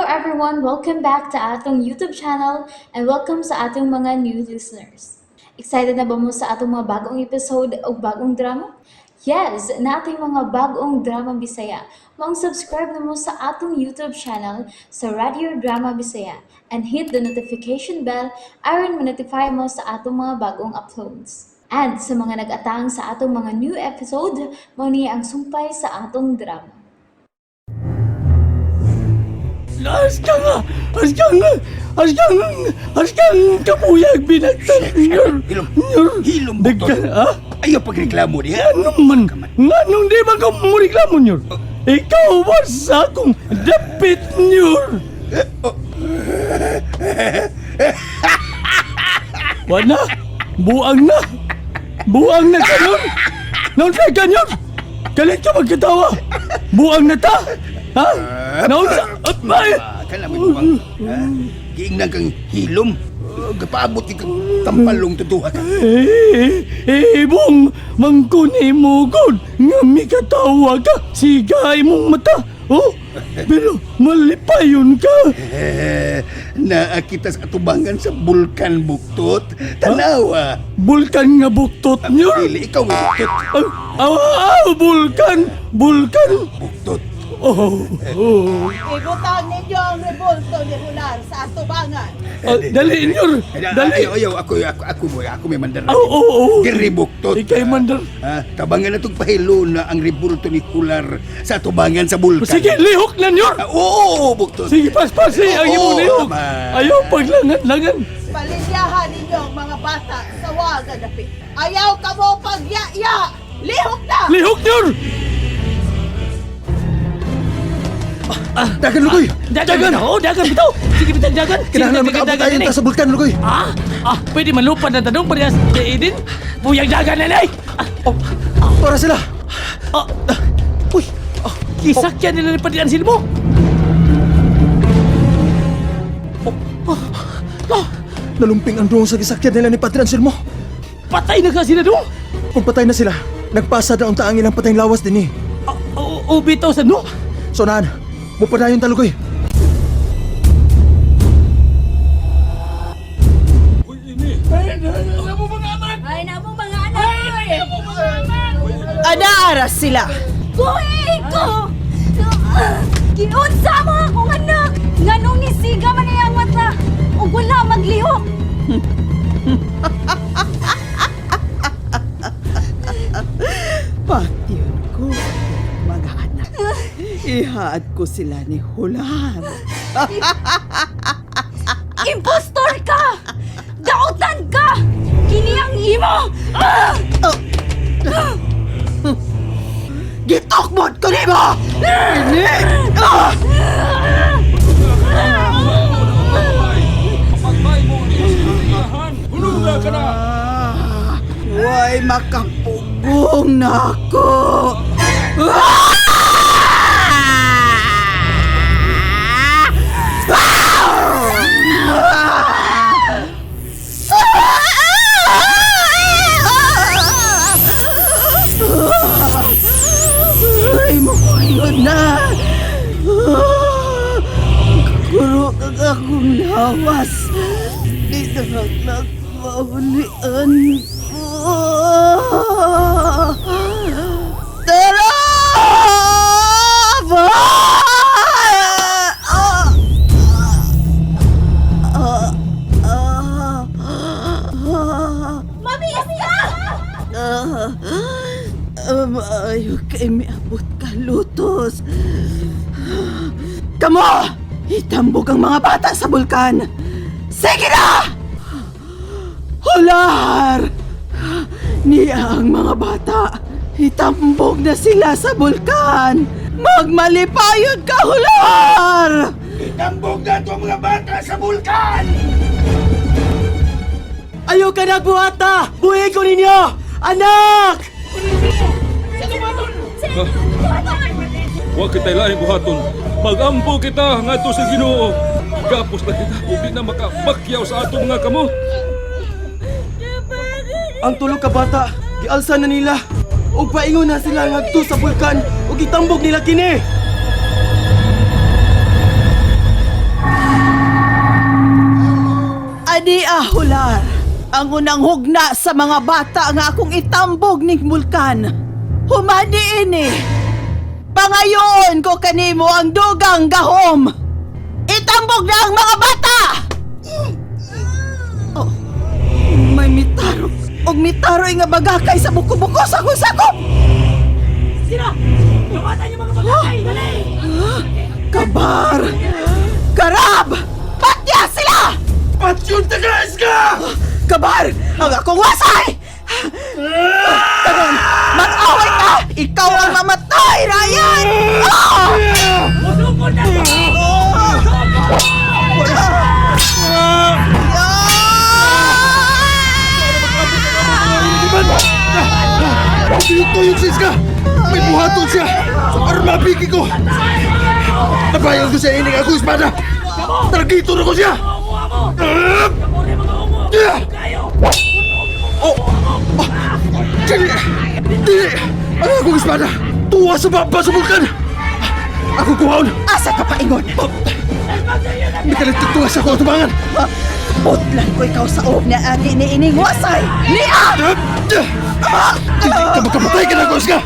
everyone! Welcome back to atong YouTube channel and welcome sa atong mga new listeners. Excited na ba mo sa atong mga bagong episode o bagong drama? Yes, na ating mga bagong drama Bisaya. Mag-subscribe na mo sa atong YouTube channel sa Radio Drama Bisaya and hit the notification bell aron ma-notify mo sa atong mga bagong uploads. And sa mga nag-atang sa atong mga new episode, mo niya ang sumpay sa atong drama. Askang kapuyag binagtan nyor. Hilom Dagkan, ha? Ayaw pagreklamo diha. Nganong di ba ka mo reklamo nyor? Ikaw was akong dapit nyor. Wala, buang na kanon. Naon kay kanyon? Kalit ka magkatawa. Buang na ta. Ha? Naon sa... Ay! Kala mo bang giingnan kang hilom. Gapaabot kang tampalong tutuha ka. Bong, mangkuni mo god. Nga may katawa ka. Sigay mong mata. Oh, pero malipayon ka. Naakita sa atubangan sa bulkan buktot. Tanawa. Bulkan nga buktot nyo. Dili, ikaw may buktot. Bulkan. Buktot. Oh. Ibutang ninyo ang rebulto ni Hular sa atubangan. Dali nyo. Dali. Ayaw, ako may mandar. Oo. Giri buktot. Ikay mandar. Tabangan na itong pahilo na ang rebulto ni Hular sa atubangan sa bulkan. Sige, lihok na nyo. Oo, buktot. Sige, paspasi ang imo lihok. Ayaw paglangan-langan. Palinyahan ninyo ang mga bata sa waga dapit. Ayaw ka mo pagya-ya! Lihok na! Lihok nyo. Dagan, Lugoy! Dagan bitaw. Sige bitaw, dagan. Kailangan makaabot tayo ta sa bulkan, Lugoy. Pwede malupad ang tanong parehas kay Eden. Buyang dagan na Para sila. Uy, kisakyan nila ni Padian Silmo. Nalumping ang drone sa gisakyan nila ni Padre Anselmo. Patay na ka sila doon. Kung patay na sila, nagpasa na unta ang ilang patayng lawas din eh. Bitaw sa no. So naan, mupadayon talugoy. Ay, namo mga anak! Adaara sila! Buhay ko! Giunsa mo akong anak! Nganong nisiga man iyang mata! O wala maglihok! Patyon ko, mga anak. Ihaad ko sila ni Hular. Impostor ka! Dautan ka! Kini ang imo! Gitokbot ko ni mo! Ini! Huwag makapugong na ako! Ay, makuyon na! Kuro kag akong lawas. Di na nagmaulian ko. Tara! Mabis ka! Ayaw kay miabot ka, Lutos. Kamo! Itambog ang mga bata sa bulkan! Sige na! Hular! Niya ang mga bata. Itambog na sila sa bulkan! Magmalipayod ka, Hular! Itambog na ito mga bata sa bulkan! Ayaw ka nagbuhata! Buhay ko ninyo! Anak! Huwag kita'y laing buhaton. Mag-ampo kita ngadto sa Ginoo. Gapos na kita kung di na makabakyaw sa atong mga kamot. Ang tulog ka bata, gialsa na nila. O paingon na sila ngadto sa bulkan o gitambog nila kini. Ni Ahular, ang unang hugna sa mga bata nga akong itambog ning bulkan. Humani ini. Pangayoon ko kanimo ang dugang gahom. Itambog na ang mga bata! Oh, may mitaro. Og mitaroy nga bagakay sa buko-buko sa akong sakop. Sira! Lumatan yung mga bagakay! Dali! Kabar! Karab! Patya sila! Patyon tagais ka! Kabar! Ang akong wasay! Karon, mag-away ka! Ikaw ang mamatay, Ryan! Musukon na ka! Dito yung sis ka! May buhaton siya! So arma bigi ko! Nabayan ko sa ining ako espada! Targito na ko siya! Oh! Dili! Dili! Ano akong espada? Tuwa sa baba sa bulkan! Ako kuhaon! Asa ka paingon? Hindi ka nagtutuwa sa ako tubangan! Utlan ko ikaw sa oob na agi ni ining wasay! Nia! Hindi ka makamatay ka na ko ka!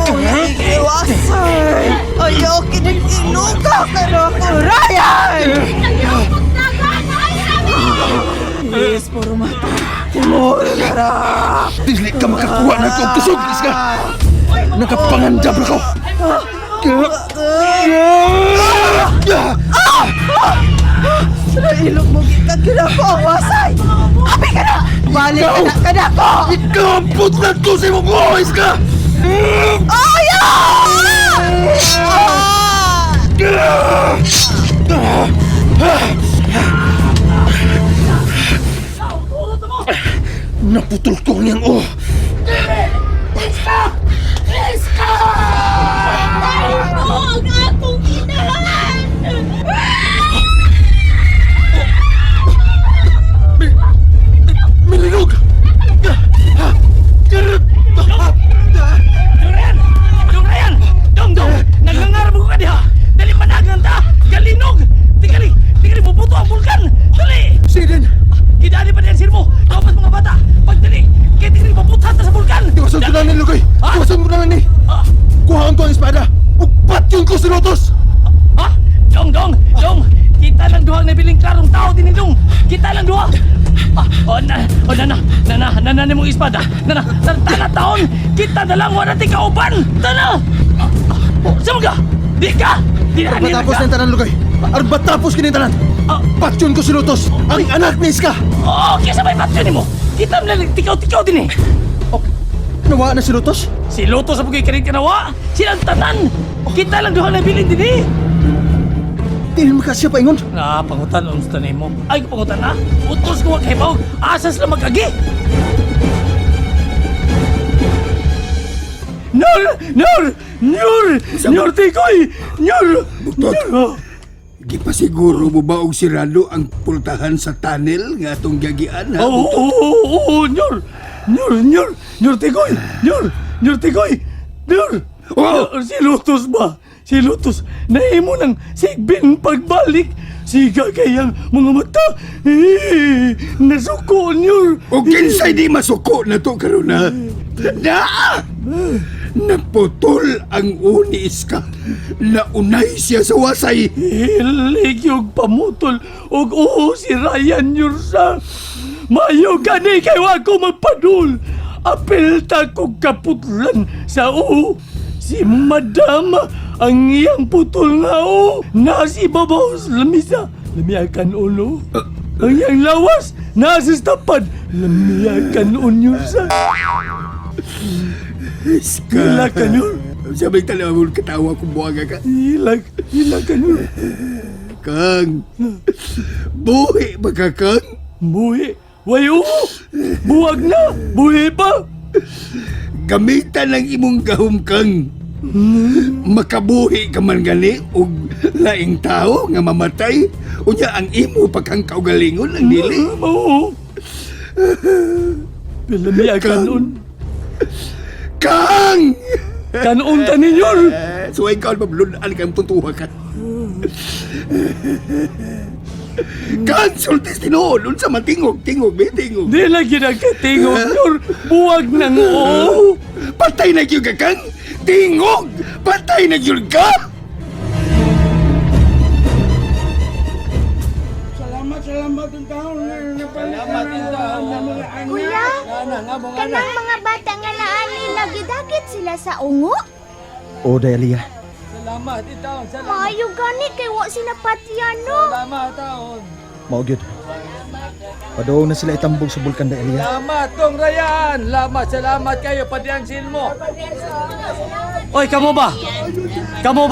Buhay wasay! Ayaw kinikinuga ka na ko, Ryan! Please, puro mata. Timur ka na! Dili ka makakuha na kong kusog, Iska! Nakapangandab na ko! Nailog mo gikan ka na ko, wasay! Abi ka na! Balik ka na ko! Ikaw ang putlan ko sa imong buhay, Iska! Ayaw! Naputol ko niyang Ang akong inahan! Milinog! Dong Ryan! Dong! Nagngangarap ko ka diha! Dali managan ta! Galinog! Tikali puputo ang bulkan! Dali! Sidin! Idali pa diyan sir mo! Kapas mga bata! Pagdali! Kaya tikali maputan ta sa bulkan! Iwasan ko na ni Lugoy! Iwasan ko na ni! Kuhaan ko ang espada! Upat yung ko si Lotos! Ha? Dong! Kita lang duha na biling klarong tao din ni Dong! Kita lang duha! Nana ni mong espada! Nana taon! Kita na lang wala ti kauban! Tana! Sama ka! Di ka! Di na Matapos ng tanan Lugoy! Arbat tapos kinitanan! Patyon ko si Lotos! Ang anak ni Iska! Okay, sabay patyon mo! Kita mo lang tikaw din eh! Nawa na si Lotos? Si Loto sa pagay kanit kanawa! Silang tanan! Kita lang duha na bilin din eh! Di rin makasya pa ingon! Pangutan ang gusto mo. Ay, pangutan na! Utos ko wag hibaw! Asas lang magagi! Nur, tikoy! Nur! Butot! Gipasiguro mo ba og sirado ang pultahan sa tunnel nga atong gagian ha? Oo, Nur, tikoy! Nur, tikoy! Nur! Si Lotos ba? Si Lotos, naimo ng sigbin pagbalik. Siga kayang mga mata. Nasuko, Nur. O kinsay di masuko na to karon ha? Naputol ang uni Iska. Naunay siya sa wasay. Hilig yung pamutol. Og oo si Ryan Yursa. Mayo gani kay wa ko magpadul. Apel ta kong kaputlan sa oo. Si Madam ang iyang putol nga oo. Nasi babaw sa lamisa. Lamiakan ulo. Ang iyang lawas nasa tapad. Lamiakan unyusa. Iska. Hila ka, Nur. Sabay talaga mo katawa kung buwaga ka. Hila ka, Nur. Kang. Buhi ba ka, Kang? Buhi. Wayo! Buwag na! Buhi pa! Gamitan ng imong gahom, Kang. Makabuhi ka man gani og laing tao nga mamatay. Unya ang imo pagkang kaugalingon ang dili. Oo. Pilami kanon. Kang! Kanon ta ninyo. So ikaw mablunan kang tuntuha ka. Kansultis tinuod, unsa man tingog, be, tingog. Di lagi nagkatingog, Nyor. Buwag ng oo. Patay na gyud ka kang tingog! Patay na gyud ka! Kuya, kanang mga bata nga naani nagidakit sila sa ungo? O, Delia. Maayo gani kay wa sinapatyan no. Mao gyud. Padoong na sila itambog sa bulkan, Delia. Salamat, Tong Ryan. Salamat kayo, padiansin mo. Oy, kamo ba? Kamo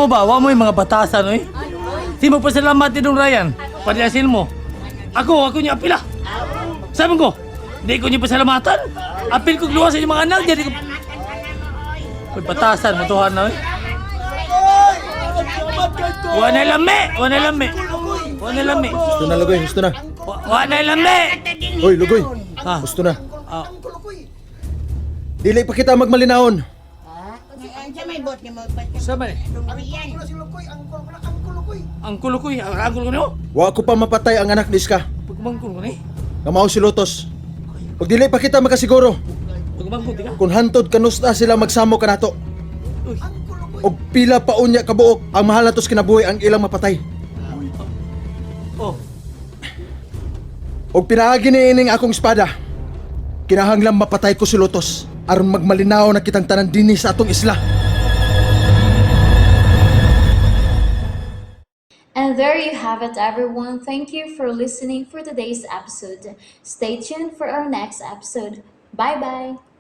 ba? Wa mo yung mga batasan, oy. Di mo pasalamat ni Dong Ryan. Padiansin mo. Ako niya apila. Sabi ko, di ko niya pasalamatan. Apil ko luwa sa inyong mga anak. Jadi ko... Uy, batasan mo tuhan na, oy. Wa na lami. Gusto na, Lugoy. Gusto na. Wa na lami. Hoy, Lugoy. Ha? Gusto na. Ah, Dili pa kita magmalinaon. sama ni? Ang kulukoy. No? Wa ko pa mapatay ang anak ni Iska. Pagmangkul ko ni. Kamao si Lotos. Pag dili pa kita makasiguro, Pagmangkul, di ka? kung hantod kanusta sila magsamo kanato. Og pila pa unya kabuok ang mahal natos kinabuhi ang ilang mapatay. Oh, Og pinaagi ni ining akong espada. Kinahanglan mapatay ko si Lotos aron magmalinaw na kitang tanan dinhi sa atong isla. And there you have it, everyone. Thank you for listening for today's episode. Stay tuned for our next episode. Bye bye.